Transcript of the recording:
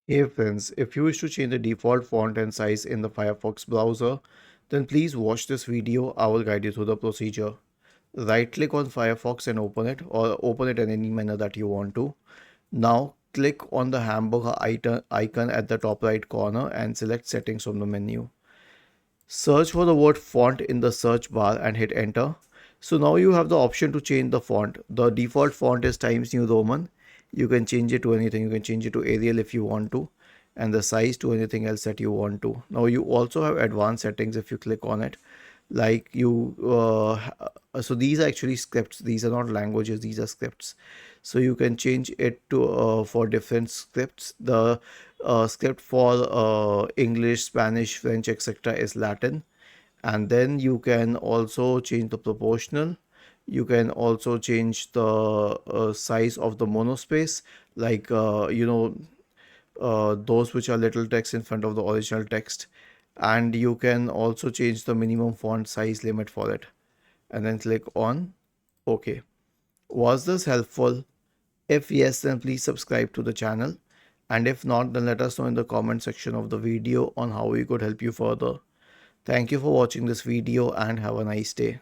Hey friends, if you wish to change the default font and size in the Firefox browser, then please watch this video. I will guide you through the procedure. Right click on Firefox and open it, or open it in any manner that you want to. Now click on the hamburger icon at the top right corner and select settings from the menu. Search for the word font in the search bar and hit enter. So now you have the option to change the font. The default font is Times New Roman. You can change it to anything. You can change it to Arial if you want to, and the size to anything else that you want to. Now you also have advanced settings if you click on it. Like so these are actually scripts. These are not languages. These are scripts. So you can change it to for different scripts. The script for English, Spanish, French, etc. is Latin. And then you can also change the proportional. You can also change the size of the monospace, like those which are little text in front of the original text. And you can also change the minimum font size limit for it, and then click on OK. Was this helpful? If yes, then please subscribe to the channel, and if not, then let us know in the comment section of the video on how we could help you further. Thank you for watching this video and have a nice day.